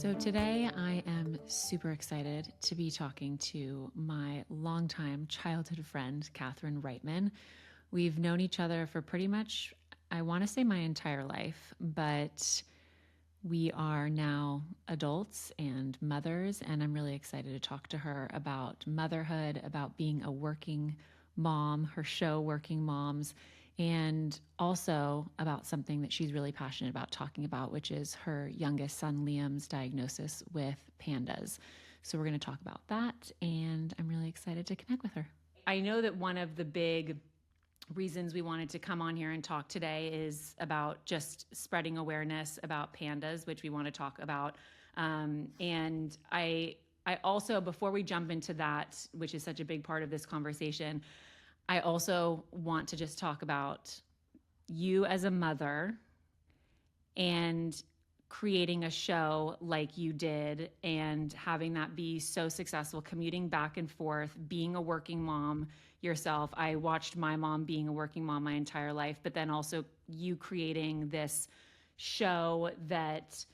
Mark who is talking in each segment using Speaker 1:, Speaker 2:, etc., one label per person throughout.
Speaker 1: So today I am super excited to be talking to my longtime childhood friend, Catherine Reitman. We've known each other for pretty much, I want to say my entire life, but we are now adults and mothers, and I'm really excited to talk to her about motherhood, about being a working mom, her show, Working Moms, and also about something that she's really passionate about talking about, which is her youngest son, Liam's diagnosis with PANDAS. So we're going to talk about that, and I'm really excited to connect with her. I know that one of the big reasons we wanted to come on here and talk today is about just spreading awareness about PANDAS, which we want to talk about. And I also, before we jump into that, which is such a big part of this conversation, I also want to just talk about you as a mother and creating a show like you did and having that be so successful, commuting back and forth, being a working mom yourself. I watched my mom being a working mom my entire life, but then also you creating this show that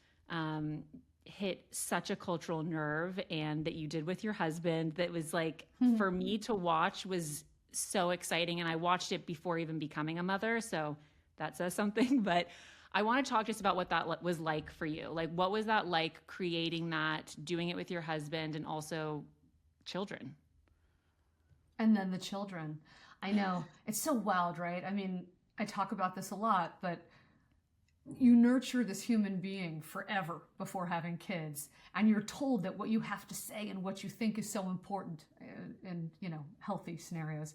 Speaker 1: hit such a cultural nerve, and that you did with your husband, that was like, for me to watch was so exciting. And I watched it before even becoming a mother, so that says something. But I want to talk just about what that was like for you. Like, what was that like, creating that, doing it with your husband, and also children?
Speaker 2: And then the children. I know. It's so wild, right? I mean, I talk about this a lot, but you nurture this human being forever before having kids. And you're told that what you have to say and what you think is so important in healthy scenarios.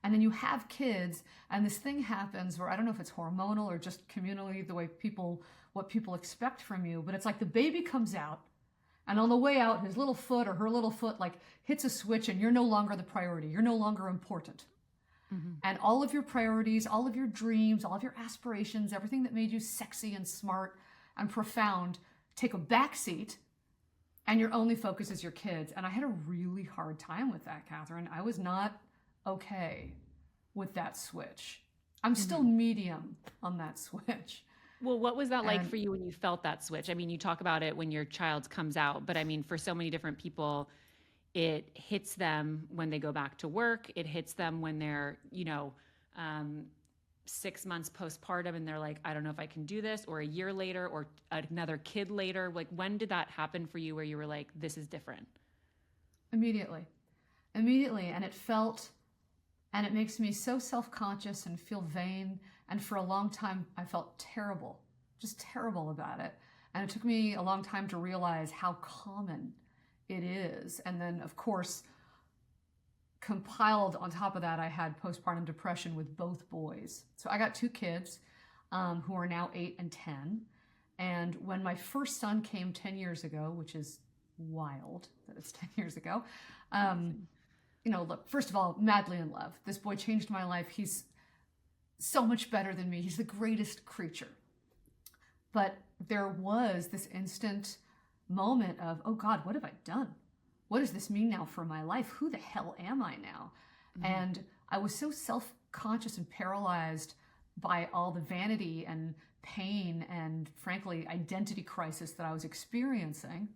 Speaker 2: And then you have kids, and this thing happens where I don't know if it's hormonal or just communally, the way what people expect from you, but it's like the baby comes out, and on the way out, his little foot or her little foot like hits a switch, and you're no longer the priority. You're no longer important. Mm-hmm. And all of your priorities, all of your dreams, all of your aspirations, everything that made you sexy and smart and profound, take a backseat, and your only focus is your kids. And I had a really hard time with that, Katherine. I was not okay with that switch. I'm still medium on that switch.
Speaker 1: Well, what was that like for you when you felt that switch? I mean, you talk about it when your child comes out, but I mean, for so many different people, it hits them when they go back to work. It hits them when they're, 6 months postpartum and they're like, I don't know if I can do this, or a year later, or another kid later. Like, when did that happen for you where you were like, this is different?
Speaker 2: Immediately. And it makes me so self-conscious and feel vain. And for a long time, I felt terrible, just terrible about it. And it took me a long time to realize how common it is. And then, of course, compiled on top of that, I had postpartum depression with both boys. So I got two kids who are now 8 and 10. And when my first son came 10 years ago, which is wild that it's 10 years ago, look, first of all, madly in love. This boy changed my life. He's so much better than me. He's the greatest creature. But there was this instant moment of, oh God, what have I done? What does this mean now for my life? Who the hell am I now? Mm-hmm. And I was so self-conscious and paralyzed by all the vanity and pain and, frankly, identity crisis that I was experiencing.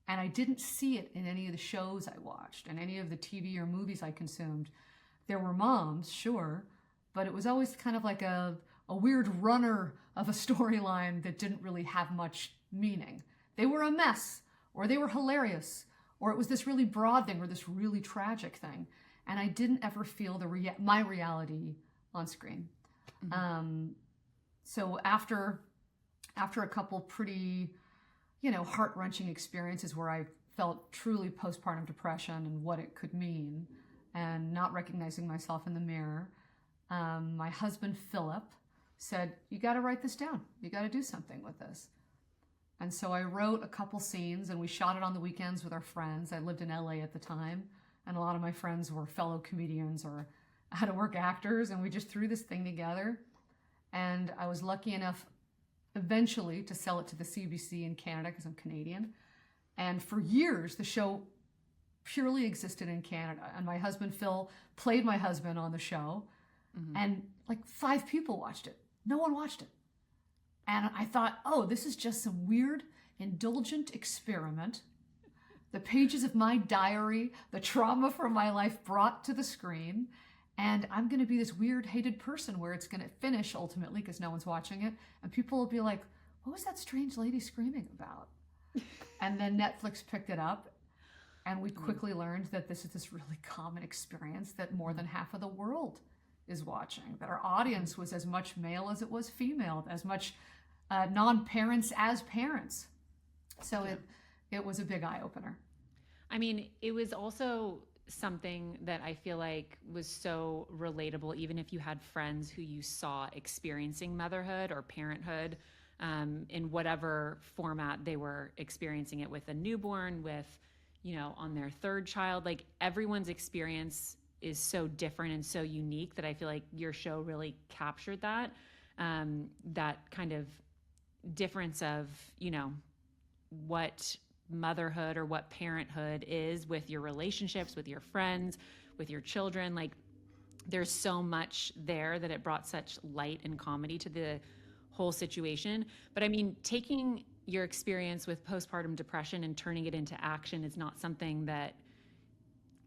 Speaker 2: And I didn't see it in any of the shows I watched and any of the TV or movies I consumed. There were moms, sure, but it was always kind of like a weird runner of a storyline that didn't really have much meaning. They were a mess, or they were hilarious, or it was this really broad thing or this really tragic thing. And I didn't ever feel my reality on screen. Mm-hmm. So after a couple pretty heart-wrenching experiences where I felt truly postpartum depression and what it could mean, and not recognizing myself in the mirror, my husband, Philip, said, you got to write this down. You got to do something with this. And so I wrote a couple scenes, and we shot it on the weekends with our friends. I lived in LA at the time, and a lot of my friends were fellow comedians or out-of-work actors, and we just threw this thing together. And I was lucky enough eventually to sell it to the CBC in Canada because I'm Canadian. And for years, the show purely existed in Canada. And my husband, Phil, played my husband on the show. Mm-hmm. And like 5 people watched it. No one watched it. And I thought, oh, this is just some weird indulgent experiment, the pages of my diary, the trauma from my life brought to the screen, and I'm going to be this weird, hated person where it's going to finish ultimately because no one's watching it, and people will be like, what was that strange lady screaming about? And then Netflix picked it up, and we quickly learned that this is this really common experience that more than half of the world is watching, that our audience was as much male as it was female, as much non-parents as parents. So it was a big eye-opener.
Speaker 1: I mean, it was also something that I feel like was so relatable, even if you had friends who you saw experiencing motherhood or parenthood in whatever format they were experiencing it, with a newborn, with, on their third child. Like, everyone's experience is so different and so unique that I feel like your show really captured that, that kind of difference of, what motherhood or what parenthood is with your relationships, with your friends, with your children. Like, there's so much there that it brought such light and comedy to the whole situation. But I mean, taking your experience with postpartum depression and turning it into action is not something that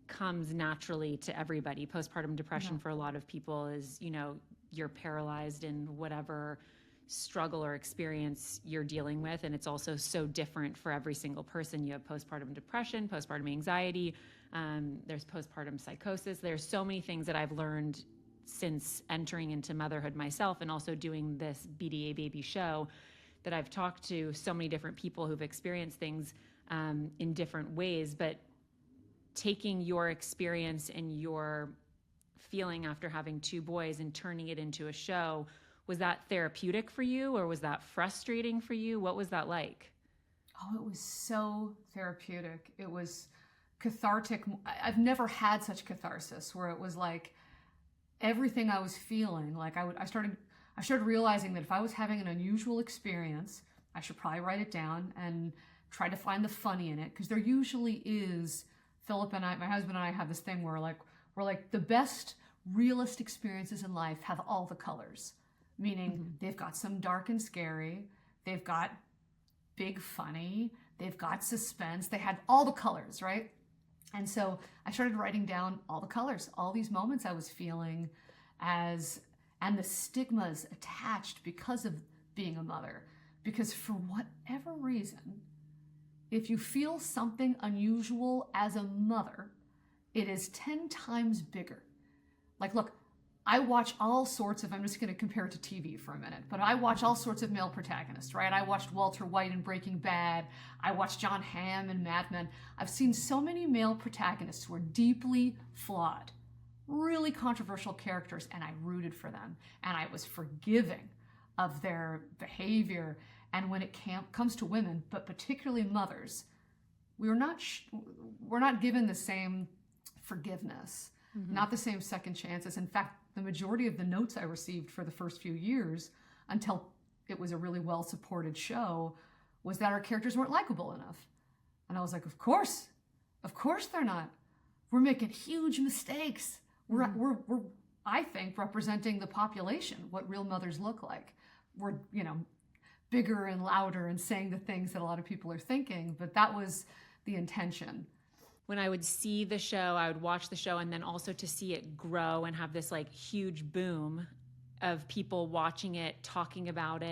Speaker 1: comes naturally to everybody. Postpartum depression for a lot of people is, you're paralyzed in whatever struggle or experience you're dealing with. And it's also so different for every single person. You have postpartum depression, postpartum anxiety, there's postpartum psychosis. There's so many things that I've learned since entering into motherhood myself, and also doing this BDA Baby show, that I've talked to so many different people who've experienced things in different ways. But taking your experience and your feeling after having two boys and turning it into a show, was that therapeutic for you, or was that frustrating for you? What was that like?
Speaker 2: Oh, it was so therapeutic. It was cathartic. I've never had such catharsis where it was like everything I was feeling. Like I started realizing that if I was having an unusual experience, I should probably write it down and try to find the funny in it, because there usually is. Philip and I, my husband and I, have this thing where we're like the best realist experiences in life have all the colors. Meaning they've got some dark and scary, they've got big funny, they've got suspense, they had all the colors, right? And so I started writing down all the colors, all these moments I was feeling and the stigmas attached because of being a mother. Because for whatever reason, if you feel something unusual as a mother, it is 10 times bigger. Like, look, I watch all sorts of, I'm just going to compare it to TV for a minute, but I watch all sorts of male protagonists, right? I watched Walter White in Breaking Bad. I watched John Hamm in Mad Men. I've seen so many male protagonists who are deeply flawed, really controversial characters, and I rooted for them. And I was forgiving of their behavior. And when it comes to women, but particularly mothers, we're not given the same forgiveness, not the same second chances. In fact, the majority of the notes I received for the first few years, until it was a really well-supported show, was that our characters weren't likable enough. And I was like, of course they're not. We're making huge mistakes. We're I think, representing the population, what real mothers look like. We're, bigger and louder and saying the things that a lot of people are thinking, but that was the intention.
Speaker 1: When I would see the show, I would watch the show, and then also to see it grow and have this like huge boom of people watching it, talking about,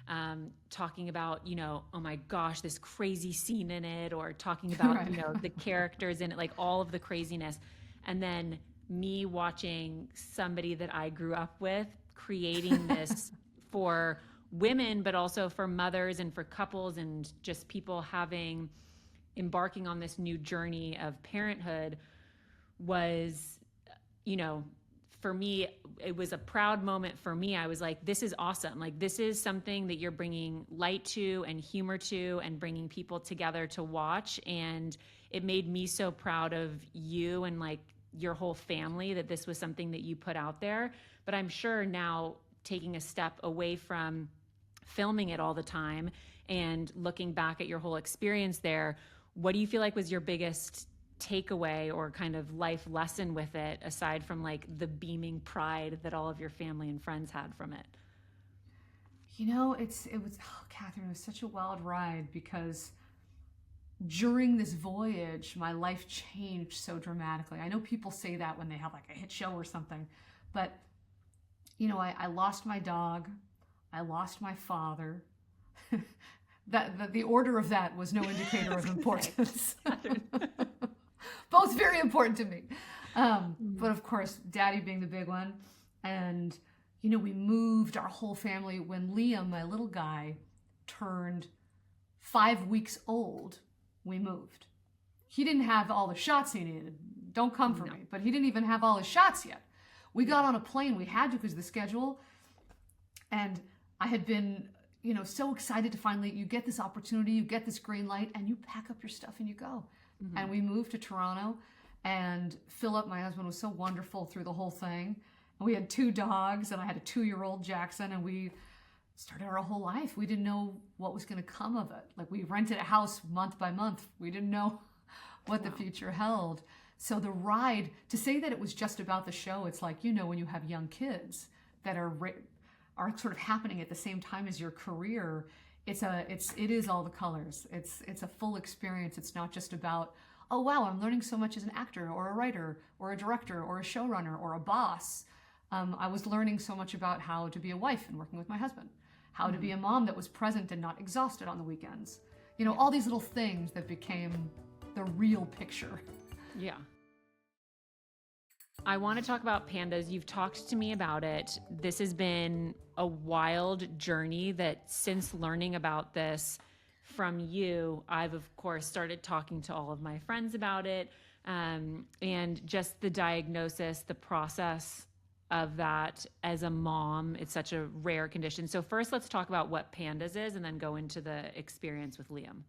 Speaker 1: oh my gosh, this crazy scene in it, or talking about, right. The characters in it, like all of the craziness. And then me watching somebody that I grew up with creating this for women, but also for mothers and for couples and just people embarking on this new journey of parenthood was, for me, it was a proud moment for me. I was like, this is awesome. Like, this is something that you're bringing light to and humor to and bringing people together to watch. And it made me so proud of you and like your whole family that this was something that you put out there. But I'm sure now, taking a step away from filming it all the time and looking back at your whole experience there, what do you feel like was your biggest takeaway or kind of life lesson with it, aside from like the beaming pride that all of your family and friends had from it?
Speaker 2: Catherine, it was such a wild ride because during this voyage, my life changed so dramatically. I know people say that when they have like a hit show or something, but I lost my dog, I lost my father. The order of that was no indicator of importance. Both very important to me. But of course, Daddy being the big one. And, we moved our whole family when Liam, my little guy, turned 5 weeks old. We moved. He didn't have all the shots he needed. Don't come for me. But he didn't even have all his shots yet. We got on a plane. We had to because of the schedule. And I had been, so excited to finally, you get this opportunity, you get this green light, and you pack up your stuff and you go. Mm-hmm. And we moved to Toronto, and Philip, my husband, was so wonderful through the whole thing. And we had 2 dogs, and I had a 2-year-old Jackson, and we started our whole life. We didn't know what was going to come of it. Like, we rented a house month by month. We didn't know what the future held. So the ride, to say that it was just about the show, it's like, when you have young kids that are sort of happening at the same time as your career, it is all the colors. It's a full experience. It's not just about, oh wow, I'm learning so much as an actor or a writer or a director or a showrunner or a boss. I was learning so much about how to be a wife and working with my husband, how to be a mom that was present and not exhausted on the weekends. All these little things that became the real picture.
Speaker 1: Yeah. I want to talk about PANDAS. You've talked to me about it. This has been a wild journey that since learning about this from you, I've of course started talking to all of my friends about it. And just the diagnosis, the process of that as a mom, it's such a rare condition. So first let's talk about what PANDAS is and then go into the experience with Liam.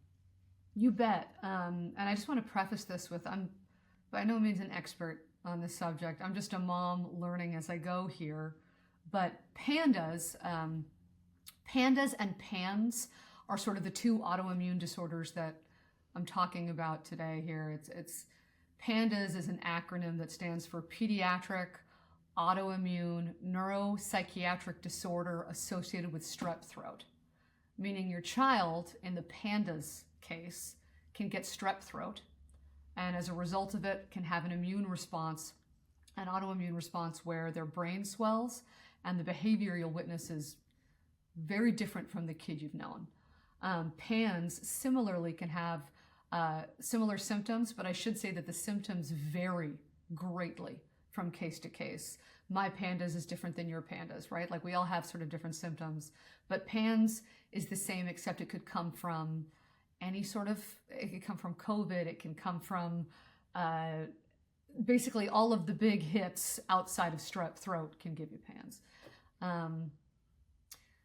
Speaker 2: You bet. And I just want to preface this with, I'm by no means an expert on this subject. I'm just a mom learning as I go here. But PANDAS and PANS are sort of the 2 autoimmune disorders that I'm talking about today here. It's PANDAS is an acronym that stands for Pediatric Autoimmune Neuropsychiatric Disorder Associated with Strep Throat, meaning your child, in the PANDAS case, can get strep throat, and as a result of it can have an immune response, an autoimmune response where their brain swells and the behavior you'll witness is very different from the kid you've known. PANS similarly can have similar symptoms, but I should say that the symptoms vary greatly from case to case. My PANDAS is different than your PANDAS, right? Like, we all have sort of different symptoms, but PANS is the same, except it could come from it could come from COVID, it can come from basically all of the big hits outside of strep throat can give you PANS.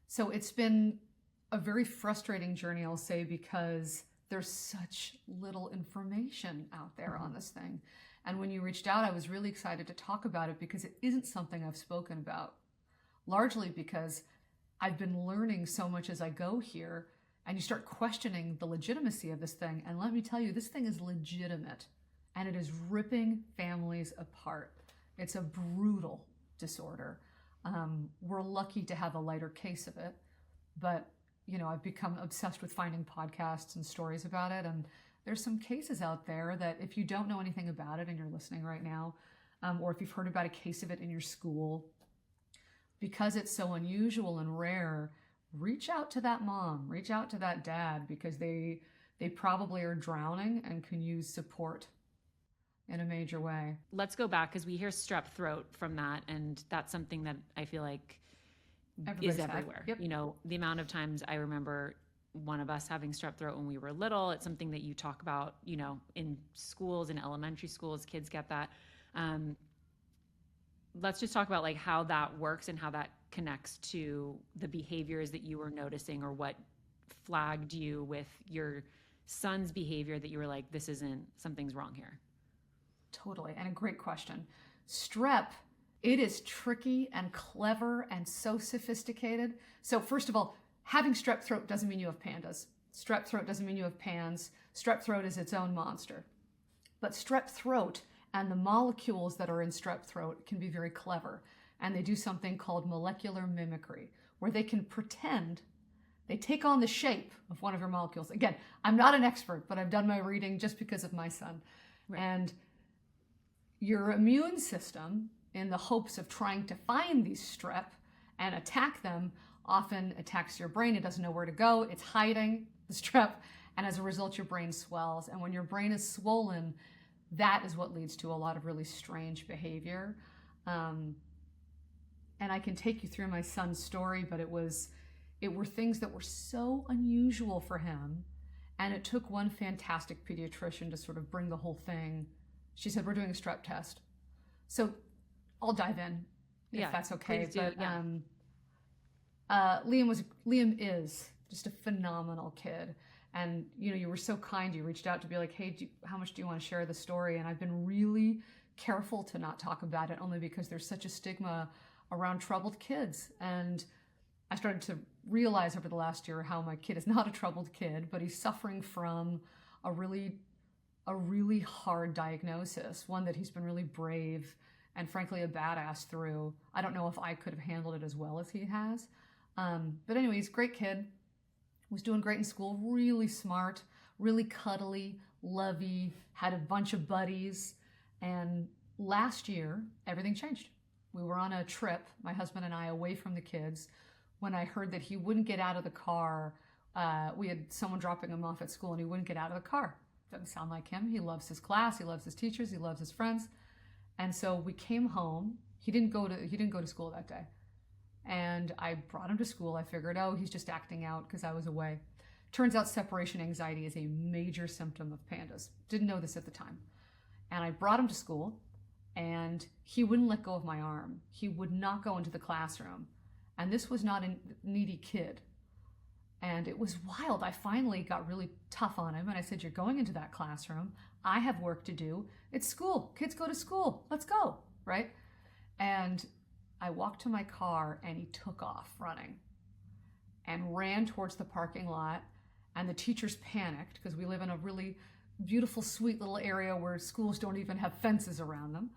Speaker 2: So it's been a very frustrating journey, I'll say, because there's such little information out there on this thing. And when you reached out, I was really excited to talk about it because it isn't something I've spoken about, largely because I've been learning so much as I go here, and you start questioning the legitimacy of this thing. And let me tell you, this thing is legitimate, and it is ripping families apart. It's a brutal disorder. We're lucky to have a lighter case of it, but I've become obsessed with finding podcasts and stories about it, and there's some cases out there that if you don't know anything about it and you're listening right now, or if you've heard about a case of it in your school, because it's so unusual and rare, reach out to that mom, reach out to that dad, because they probably are drowning and can use support in a major way.
Speaker 1: Let's go back, because we hear strep throat from that, and that's something that I feel like is everywhere. Yep. The amount of times I remember one of us having strep throat when we were little. It's something that you talk about, in schools, in elementary schools, kids get that. Let's just talk about like how that works and how that connects to the behaviors that you were noticing, or what flagged you with your son's behavior that you were like, something's wrong here.
Speaker 2: Totally. And a great question. Strep, it is tricky and clever and so sophisticated. So first of all, having strep throat doesn't mean you have PANDAS. Strep throat doesn't mean you have PANS. Strep throat is its own monster. But strep throat and the molecules that are in strep throat can be very clever. And they do something called molecular mimicry, where they can pretend they take on the shape of one of your molecules. Again, I'm not an expert, but I've done my reading just because of my son. Right. And your immune system, in the hopes of trying to find these strep and attack them, often attacks your brain. It doesn't know where to go. It's hiding the strep. And as a result, your brain swells. And when your brain is swollen, that is what leads to a lot of really strange behavior. And I can take you through my son's story, but it were things that were so unusual for him. And it took one fantastic pediatrician to sort of bring the whole thing. She said, we're doing a strep test. So I'll dive in if that's okay. But Liam is just a phenomenal kid. And, you were so kind. You reached out to be like, hey, how much do you want to share the story? And I've been really careful to not talk about it, only because there's such a stigma around troubled kids. And I started to realize over the last year how my kid is not a troubled kid, but he's suffering from a really hard diagnosis, one that he's been really brave and frankly a badass through. I don't know if I could have handled it as well as he has. But anyway, he's a great kid. Was doing great in school, really smart, really cuddly, lovey, had a bunch of buddies. And last year, everything changed. We were on a trip, my husband and I, away from the kids, when I heard that he wouldn't get out of the car. We had someone dropping him off at school, and he wouldn't get out of the car. Doesn't sound like him. He loves his class. He loves his teachers. He loves his friends. And so we came home. He didn't go to school that day. And I brought him to school. I figured, he's just acting out because I was away. Turns out separation anxiety is a major symptom of PANDAS. Didn't know this at the time. And I brought him to school, and he wouldn't let go of my arm. He would not go into the classroom. And this was not a needy kid. And it was wild. I finally got really tough on him, and I said, you're going into that classroom. I have work to do. It's school. Kids go to school. Let's go, right? And I walked to my car, and he took off running and ran towards the parking lot. And the teachers panicked because we live in a really beautiful, sweet little area where schools don't even have fences around them.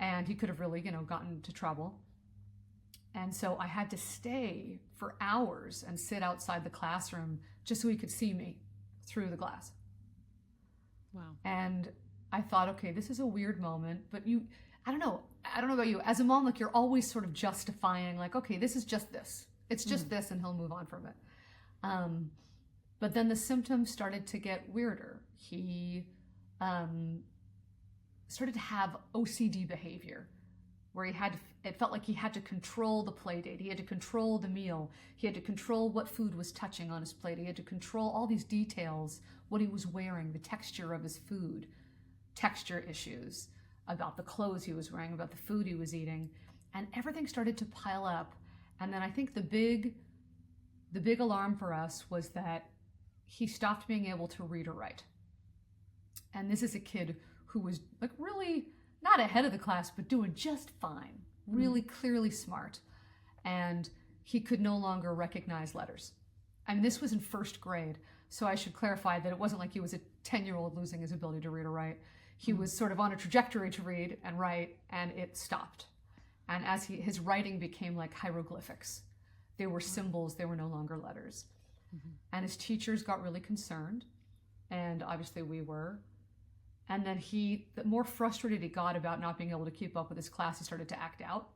Speaker 2: And he could have really, gotten into trouble. And so I had to stay for hours and sit outside the classroom just so he could see me through the glass.
Speaker 1: Wow. And
Speaker 2: I thought, okay, this is a weird moment, but I don't know about you. As a mom, like, you're always sort of justifying, like, okay, this is just this. It's just this, and he'll move on from it. But then the symptoms started to get weirder. He started to have OCD behavior, where it felt like he had to control the play date. He had to control the meal. He had to control what food was touching on his plate. He had to control all these details, what he was wearing, the texture of his food, texture issues, about the clothes he was wearing, about the food he was eating. And everything started to pile up. And then I think the big alarm for us was that he stopped being able to read or write. And this is a kid who was like really not ahead of the class, but doing just fine, really clearly smart. And he could no longer recognize letters. And this was in first grade. So I should clarify that it wasn't like he was a 10-year-old losing his ability to read or write. He was sort of on a trajectory to read and write, and it stopped. And as his writing became like hieroglyphics. They were symbols, they were no longer letters. And his teachers got really concerned, and obviously we were. And then the more frustrated he got about not being able to keep up with his class, he started to act out,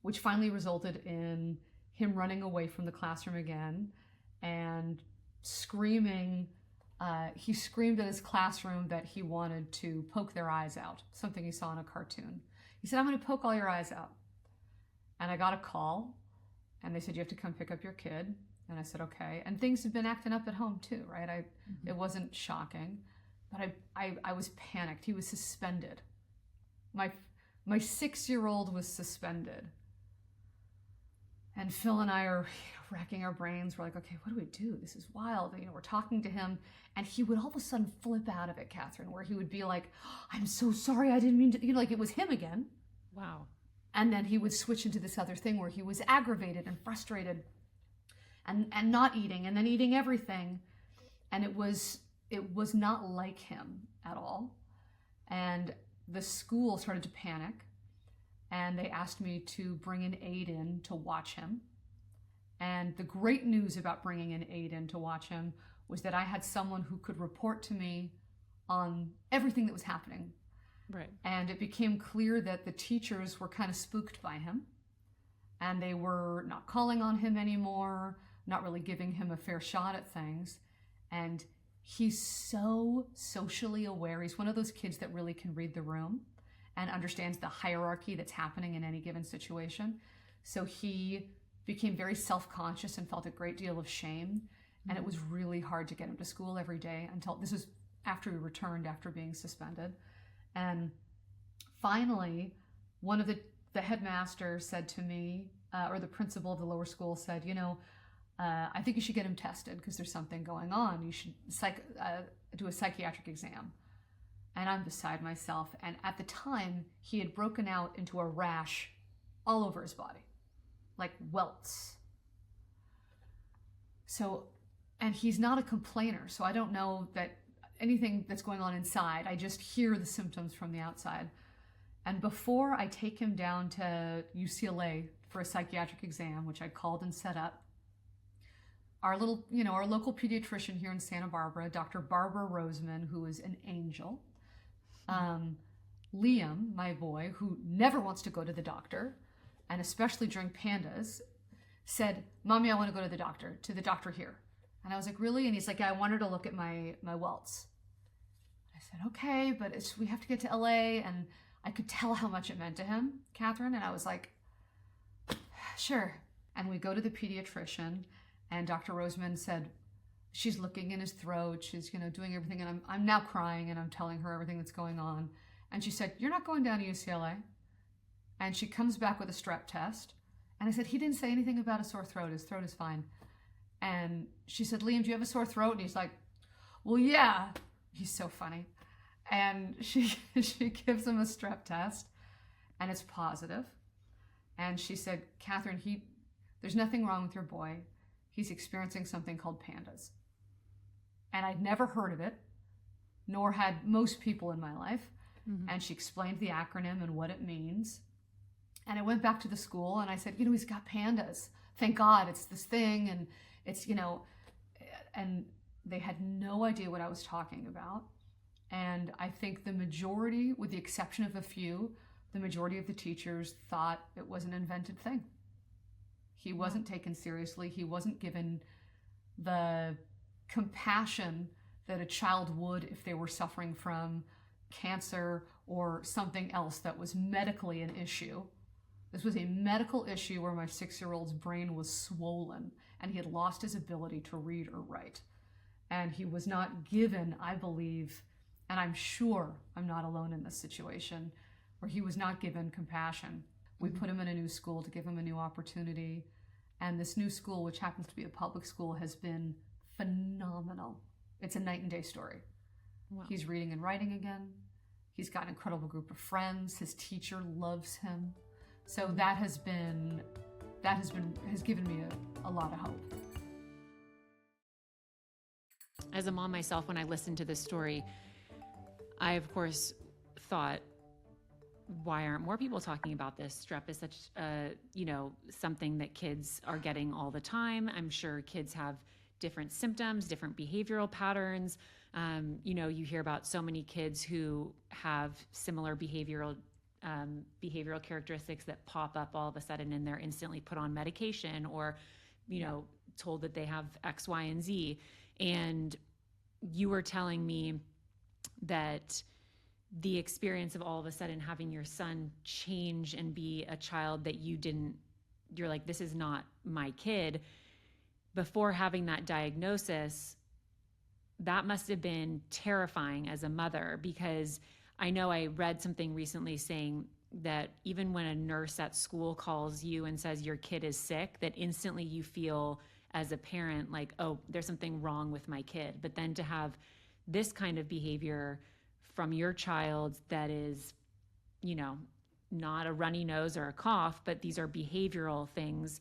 Speaker 2: which finally resulted in him running away from the classroom again and screaming. He screamed at his classroom that he wanted to poke their eyes out, something he saw in a cartoon. He said, I'm going to poke all your eyes out. And I got a call, and they said, you have to come pick up your kid. And I said, okay. And things have been acting up at home too, right? It wasn't shocking, but I was panicked. He was suspended. My 6-year-old was suspended. And Phil and I are racking our brains. We're like, okay, what do we do? This is wild. And, we're talking to him, and he would all of a sudden flip out of it, Catherine, where he would be like, I'm so sorry, I didn't mean to, like it was him again.
Speaker 1: Wow. And
Speaker 2: then he would switch into this other thing where he was aggravated and frustrated and not eating, and then eating everything. And it was not like him at all. And the school started to panic, and they asked me to bring an aide in to watch him. And the great news about bringing an aide in to watch him was that I had someone who could report to me on everything that was happening.
Speaker 1: Right.
Speaker 2: And it became clear that the teachers were kind of spooked by him, and they were not calling on him anymore, not really giving him a fair shot at things. And he's so socially aware. He's one of those kids that really can read the room and understands the hierarchy that's happening in any given situation. So he became very self-conscious and felt a great deal of shame. And it was really hard to get him to school every day until this was after he returned after being suspended. And finally, one of the headmasters said to me, or the principal of the lower school said, I think you should get him tested because there's something going on. You should do a psychiatric exam. And I'm beside myself. And at the time, he had broken out into a rash all over his body, like welts. So, and he's not a complainer, so I don't know that anything that's going on inside. I just hear the symptoms from the outside. And before I take him down to UCLA for a psychiatric exam, which I called and set up, our local pediatrician here in Santa Barbara, Dr. Barbara Roseman, who is an angel, Liam, my boy, who never wants to go to the doctor, and especially during PANDAS, said, "Mommy, I want to go to the doctor here." And I was like, "Really?" And he's like, "Yeah, I want her to look at my welts." I said, "Okay, but we have to get to LA." And I could tell how much it meant to him, Catherine. And I was like, "Sure." And we go to the pediatrician, and Dr. Roseman said, she's looking in his throat, she's doing everything, and I'm now crying, and I'm telling her everything that's going on. And she said, "You're not going down to UCLA." And she comes back with a strep test. And I said, "He didn't say anything about a sore throat. His throat is fine." And she said, "Liam, do you have a sore throat?" And he's like, "Well, yeah." He's so funny. And she gives him a strep test, and it's positive. And she said, "Katherine, there's nothing wrong with your boy. He's experiencing something called PANDAS." And I'd never heard of it, nor had most people in my life. Mm-hmm. And she explained the acronym and what it means. And I went back to the school and I said, "He's got PANDAS. Thank God, it's this thing." And it's, and they had no idea what I was talking about. And I think the majority, with the exception of a few, the majority of the teachers thought it was an invented thing. He wasn't taken seriously. He wasn't given the compassion that a child would if they were suffering from cancer or something else that was medically an issue. This was a medical issue where my 6-year-old's brain was swollen and he had lost his ability to read or write. And he was not given, I believe, and I'm sure I'm not alone in this situation, where he was not given compassion. We put him in a new school to give him a new opportunity. And this new school, which happens to be a public school, has been phenomenal. It's a night and day story. Wow. He's reading and writing again. He's got an incredible group of friends. His teacher loves him. So that has given me a lot of hope.
Speaker 1: As a mom myself, when I listened to this story, I, of course, thought, why aren't more people talking about this? Strep is such, something that kids are getting all the time. I'm sure kids have different symptoms, different behavioral patterns. You hear about so many kids who have similar behavioral characteristics that pop up all of a sudden, and they're instantly put on medication or, told that they have X, Y, and Z. And you were telling me that the experience of all of a sudden having your son change and be a child that you're like, this is not my kid. Before having that diagnosis, that must have been terrifying as a mother, because I know I read something recently saying that even when a nurse at school calls you and says your kid is sick, that instantly you feel as a parent like, oh, there's something wrong with my kid. But then to have this kind of behavior from your child that is, not a runny nose or a cough, but these are behavioral things.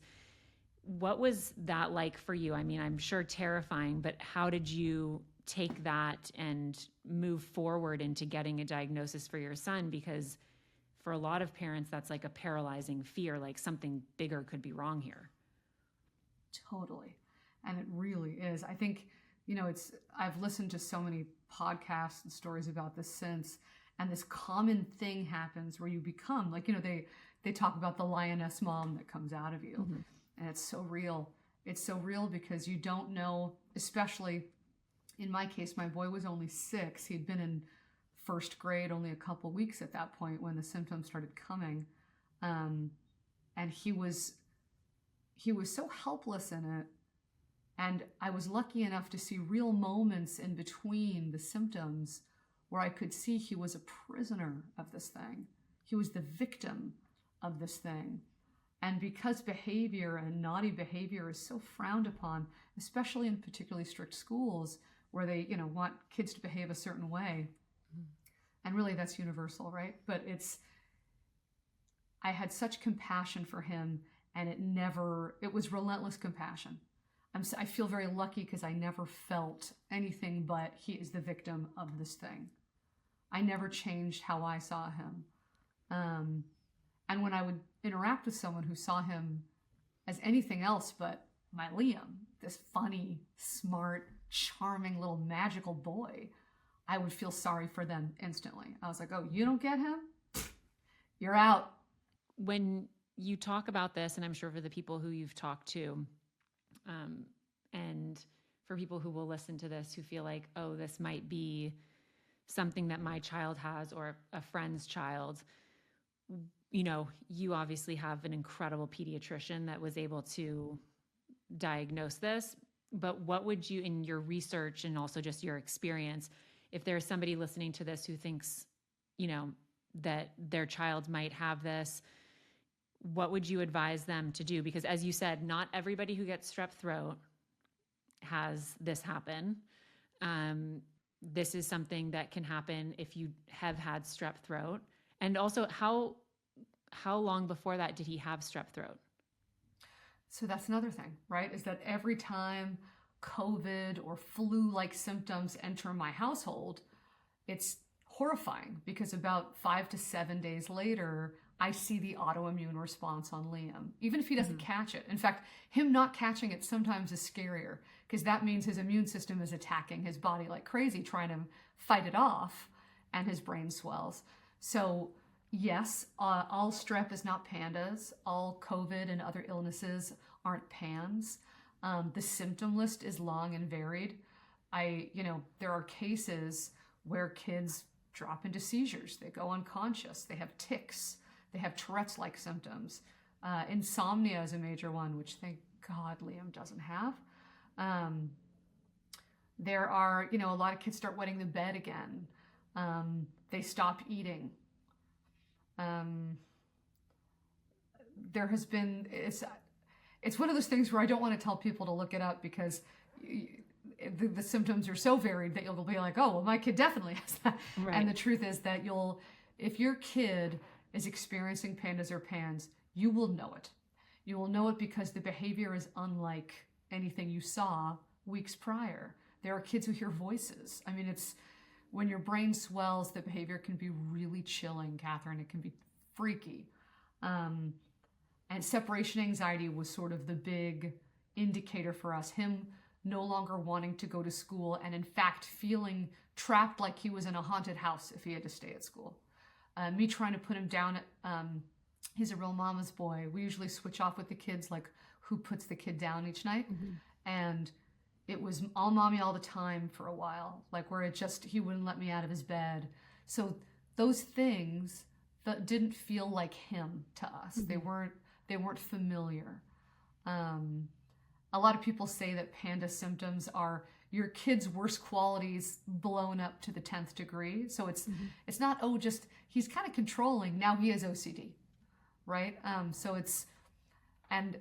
Speaker 1: What was that like for you? I mean, I'm sure terrifying, but how did you take that and move forward into getting a diagnosis for your son? Because for a lot of parents, that's like a paralyzing fear, like something bigger could be wrong here.
Speaker 2: Totally. And it really is. I think, I've listened to so many podcasts and stories about this since, and this common thing happens where you become like, they talk about the lioness mom that comes out of you.
Speaker 1: Mm-hmm.
Speaker 2: And it's so real. It's so real because you don't know, especially in my case, my boy was only 6. He'd been in first grade only a couple weeks at that point when the symptoms started coming. And he was so helpless in it. And I was lucky enough to see real moments in between the symptoms where I could see he was a prisoner of this thing. He was the victim of this thing. And because behavior and naughty behavior is so frowned upon, especially in particularly strict schools where they, want kids to behave a certain way, and really that's universal, right? But I had such compassion for him, and it was relentless compassion. I feel very lucky because I never felt anything but he is the victim of this thing. I never changed how I saw him. And when I would interact with someone who saw him as anything else but my Liam, this funny, smart, charming little magical boy, I would feel sorry for them instantly. I was like, oh, you don't get him? You're out.
Speaker 1: When you talk about this, and I'm sure for the people who you've talked to, and for people who will listen to this who feel like, oh, this might be something that my child has or a friend's child, you obviously have an incredible pediatrician that was able to diagnose this. But what would you, in your research and also just your experience, if there's somebody listening to this who thinks, that their child might have this, what would you advise them to do? Because as you said, not everybody who gets strep throat has this happen. This is something that can happen if you have had strep throat. And also, how long before that did he have strep throat?
Speaker 2: So that's another thing, right? Is that every time COVID or flu-like symptoms enter my household, it's horrifying because about 5 to 7 days later, I see the autoimmune response on Liam, even if he doesn't catch it. In fact, him not catching it sometimes is scarier because that means his immune system is attacking his body like crazy, trying to fight it off, and his brain swells. So yes, all strep is not PANDAS. All COVID and other illnesses aren't PANS. The symptom list is long and varied. There are cases where kids drop into seizures. They go unconscious. They have tics. They have Tourette's-like symptoms. Insomnia is a major one, which thank God Liam doesn't have. There are, a lot of kids start wetting the bed again. They stop eating. There has been, it's one of those things where I don't want to tell people to look it up because the symptoms are so varied that you'll be like, oh, well, my kid definitely has that. Right. And the truth is that if your kid is experiencing PANDAS or PANS, you will know it. You will know it because the behavior is unlike anything you saw weeks prior. There are kids who hear voices. I mean, it's when your brain swells, the behavior can be really chilling, Katherine. It can be freaky. And separation anxiety was sort of the big indicator for us. Him no longer wanting to go to school and in fact feeling trapped like he was in a haunted house if he had to stay at school. Me trying to put him down, he's a real mama's boy. We usually switch off with the kids, like who puts the kid down each night. Mm-hmm. And it was all mommy all the time for a while, like where he wouldn't let me out of his bed. So those things that didn't feel like him to us. Mm-hmm. They weren't familiar. A lot of people say that PANDAS symptoms are your kid's worst qualities blown up to the 10th degree. So it's not, he's kind of controlling. Now he has OCD, right? And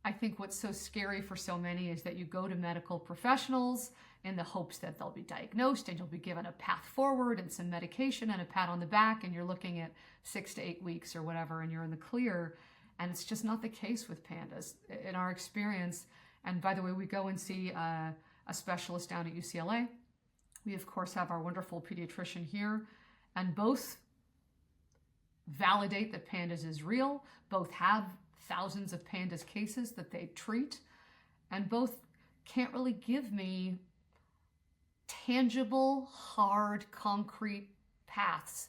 Speaker 2: I think what's so scary for so many is that you go to medical professionals in the hopes that they'll be diagnosed and you'll be given a path forward and some medication and a pat on the back, and you're looking at 6 to 8 weeks or whatever, and you're in the clear. And it's just not the case with PANDAS. In our experience, and by the way, we go and see a specialist down at UCLA. We, of course, have our wonderful pediatrician here, and both validate that PANDAS is real. Both have thousands of PANDAS cases that they treat. and both can't really give me tangible, hard, concrete paths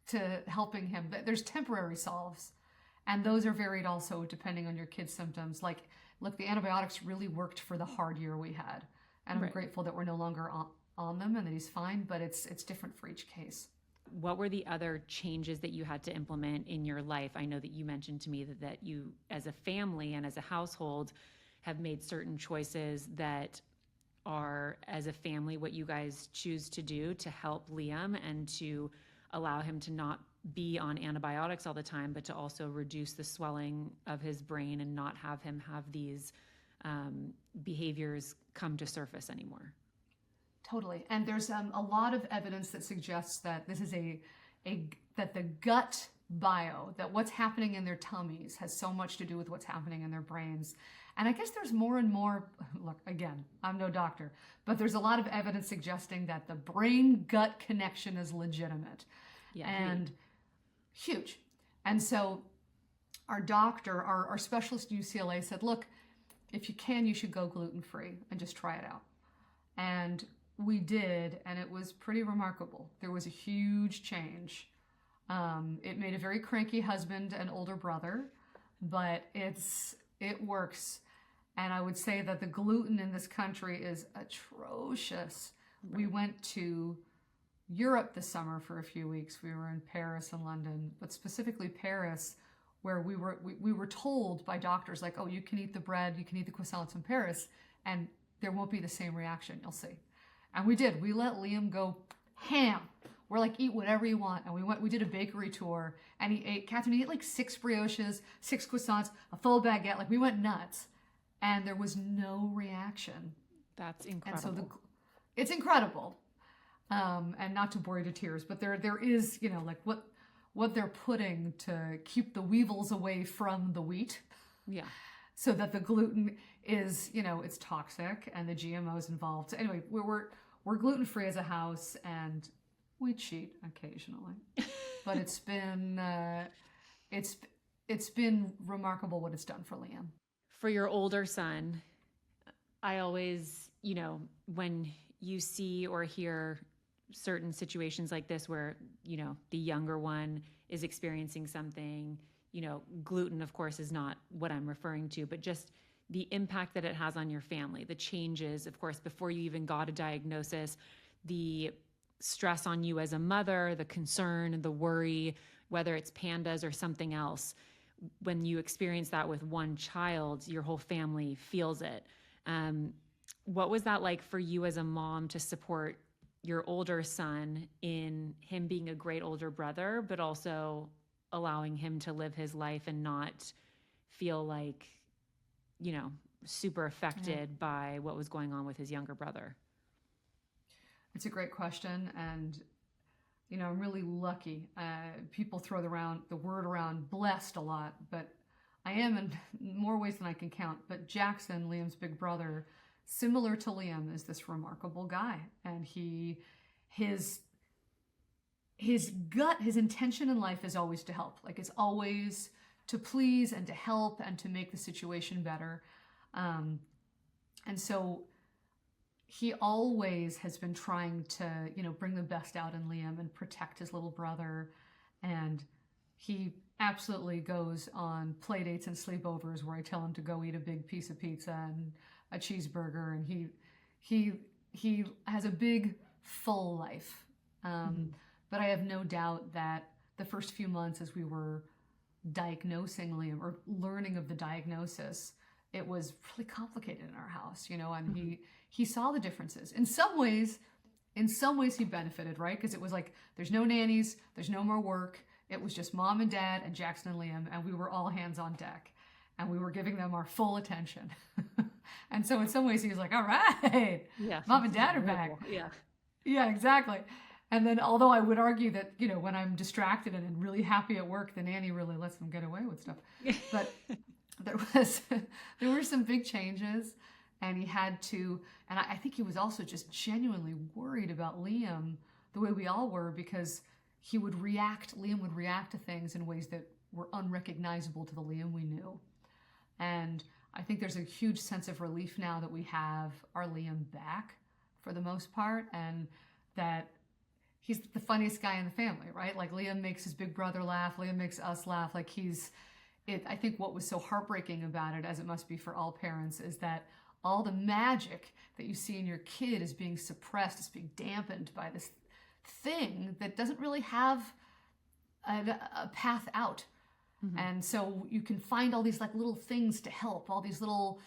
Speaker 2: to helping him. There's temporary solves, and those are varied also depending on your kid's symptoms. Like, look, the antibiotics really worked for the hard year we had, and I'm grateful that we're no longer on them and that he's fine, but it's different for each case.
Speaker 1: What were the other changes that you had to implement in your life? I know that you mentioned to me that you, as a family and as a household, have made certain choices that are, as a family, what you guys choose to do to help Liam and to allow him to not be on antibiotics all the time, but to also reduce the swelling of his brain and not have him have these behaviors come to surface anymore.
Speaker 2: Totally. And there's a lot of evidence that suggests that this is that the gut bio, that what's happening in their tummies has so much to do with what's happening in their brains. And I guess there's more and more, look, again, I'm no doctor, but there's a lot of evidence suggesting that the brain-gut connection is legitimate and huge. And so our doctor, our specialist at UCLA said, look, if you can, you should go gluten-free and just try it out. And we did, and it was pretty remarkable. There was a huge change. It made a very cranky husband and older brother, but it works. And I would say that the gluten in this country is atrocious. Right. We went to Europe this summer for a few weeks. We were in Paris and London, but specifically Paris, where we were told by doctors, like, oh, you can eat the bread, you can eat the croissants in Paris, and there won't be the same reaction, you'll see. And we did. We let Liam go ham. We're like, eat whatever you want. And we did a bakery tour, and Catherine, he ate like 6 brioches, 6 croissants, a full baguette. Like, we went nuts, and there was no reaction.
Speaker 1: That's incredible.
Speaker 2: And so it's incredible. And not to bore you to tears, but there is, like what they're putting to keep the weevils away from the wheat. Yeah. So that the gluten is, it's toxic, and the GMOs involved. So anyway, we're gluten-free as a house, and we cheat occasionally, but it's been remarkable what it's done for Liam.
Speaker 1: For your older son, I always, when you see or hear certain situations like this where, the younger one is experiencing something, gluten, of course, is not what I'm referring to, but just the impact that it has on your family, the changes, of course, before you even got a diagnosis, the stress on you as a mother, the concern, the worry, whether it's PANDAS or something else. When you experience that with one child, your whole family feels it. What was that like for you as a mom to support your older son in him being a great older brother, but also allowing him to live his life and not feel like, super affected by what was going on with his younger brother?
Speaker 2: It's a great question. And, I'm really lucky. People throw the word around blessed a lot, but I am in more ways than I can count. But Jackson, Liam's big brother, similar to Liam, is this remarkable guy. And his intention in life is always to help. Like, it's always to please and to help and to make the situation better. And so he always has been trying to, bring the best out in Liam and protect his little brother. And he absolutely goes on play dates and sleepovers where I tell him to go eat a big piece of pizza and a cheeseburger. And he has a big, full life. But I have no doubt that the first few months as we were diagnosing Liam or learning of the diagnosis, it was really complicated in our house, and he saw the differences. In some ways he benefited, right? Because it was like, there's no nannies, there's no more work. It was just mom and dad and Jackson and Liam, and we were all hands on deck, and we were giving them our full attention. And so in some ways he was like, all right, mom and dad are back. Yeah, exactly. And then, although I would argue that, when I'm distracted and really happy at work, the nanny really lets them get away with stuff. But there were some big changes, and he had to, and I think he was also just genuinely worried about Liam the way we all were, because Liam would react to things in ways that were unrecognizable to the Liam we knew. And I think there's a huge sense of relief now that we have our Liam back for the most part, and that he's the funniest guy in the family, right? Like Liam makes his big brother laugh, Liam makes us laugh. Like I think what was so heartbreaking about it, as it must be for all parents, is that all the magic that you see in your kid is being suppressed, is being dampened by this thing that doesn't really have a path out. Mm-hmm. And so you can find all these like little things to help, all these little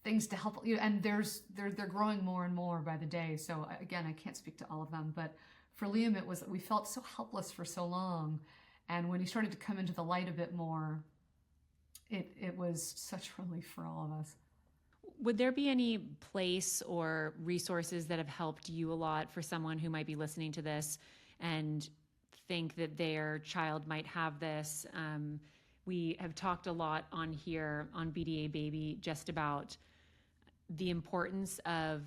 Speaker 2: things to help you, and they're growing more and more by the day. So again, I can't speak to all of them, but for Liam, we felt so helpless for so long, and when he started to come into the light a bit more, it was such relief for all of us.
Speaker 1: Would there be any place or resources that have helped you a lot for someone who might be listening to this and think that their child might have this? We have talked a lot on here on BDA Baby just about the importance of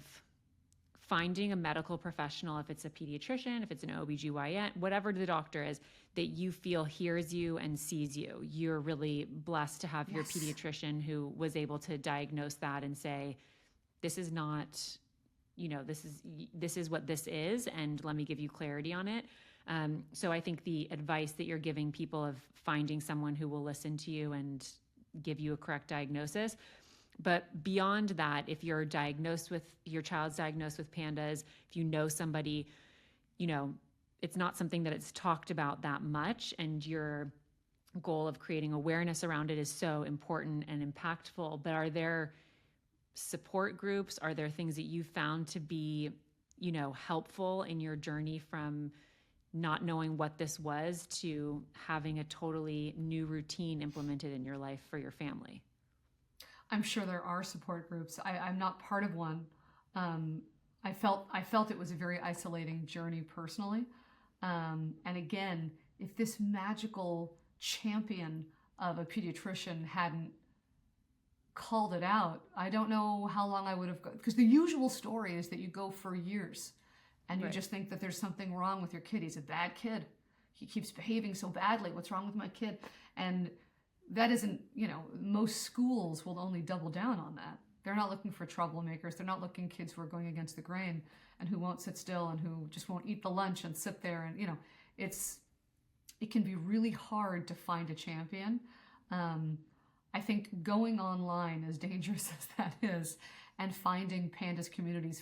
Speaker 1: finding a medical professional, if it's a pediatrician, if it's an OBGYN, whatever the doctor is, that you feel hears you and sees you. You're really blessed to have your pediatrician who was able to diagnose that and say, this is not, this is what this is, and let me give you clarity on it. So I think the advice that you're giving people of finding someone who will listen to you and give you a correct diagnosis. But beyond that, if your child's diagnosed with PANDAS, if you know somebody, it's not something that it's talked about that much, and your goal of creating awareness around it is so important and impactful. But are there support groups? Are there things that you found to be, helpful in your journey from not knowing what this was to having a totally new routine implemented in your life for your family?
Speaker 2: I'm sure there are support groups. I'm not part of one. I felt it was a very isolating journey personally. And again, if this magical champion of a pediatrician hadn't called it out, I don't know how long I would have, because the usual story is that you go for years and you just think that there's something wrong with your kid. He's a bad kid. He keeps behaving so badly. What's wrong with my kid? And that isn't, most schools will only double down on that. They're not looking for troublemakers. They're not looking kids who are going against the grain and who won't sit still and who just won't eat the lunch and sit there. And, it can be really hard to find a champion. I think going online, as dangerous as that is, and finding PANDAS communities,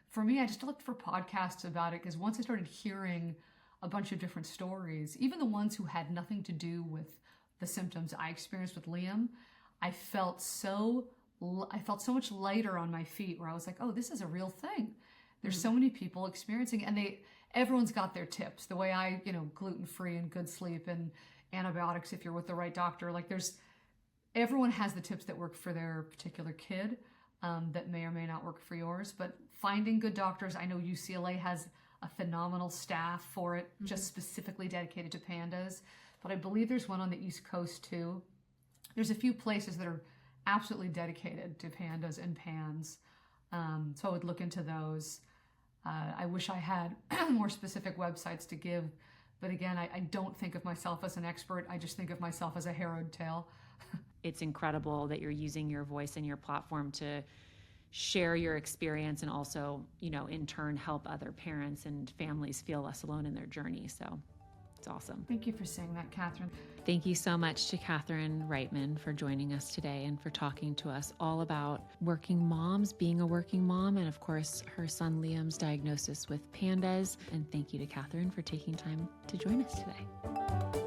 Speaker 2: for me, I just looked for podcasts about it, because once I started hearing a bunch of different stories, even the ones who had nothing to do with the symptoms I experienced with Liam, I felt so much lighter on my feet, where I was like, oh, this is a real thing. There's so many people experiencing it, and everyone's got their tips. The way I, gluten-free and good sleep and antibiotics if you're with the right doctor, everyone has the tips that work for their particular kid, that may or may not work for yours. But finding good doctors, I know UCLA has a phenomenal staff for it, just specifically dedicated to PANDAS. But I believe there's one on the East Coast too. There's a few places that are absolutely dedicated to PANDAS and PANS. So I would look into those. I wish I had more specific websites to give. But again, I don't think of myself as an expert. I just think of myself as a harrowed tale.
Speaker 1: It's incredible that you're using your voice and your platform to share your experience and also, in turn, help other parents and families feel less alone in their journey. So it's awesome.
Speaker 2: Thank you for saying that, Catherine.
Speaker 1: Thank you so much to Catherine Reitman for joining us today and for talking to us all about working moms, being a working mom, and of course, her son Liam's diagnosis with PANDAS. And thank you to Catherine for taking time to join us today.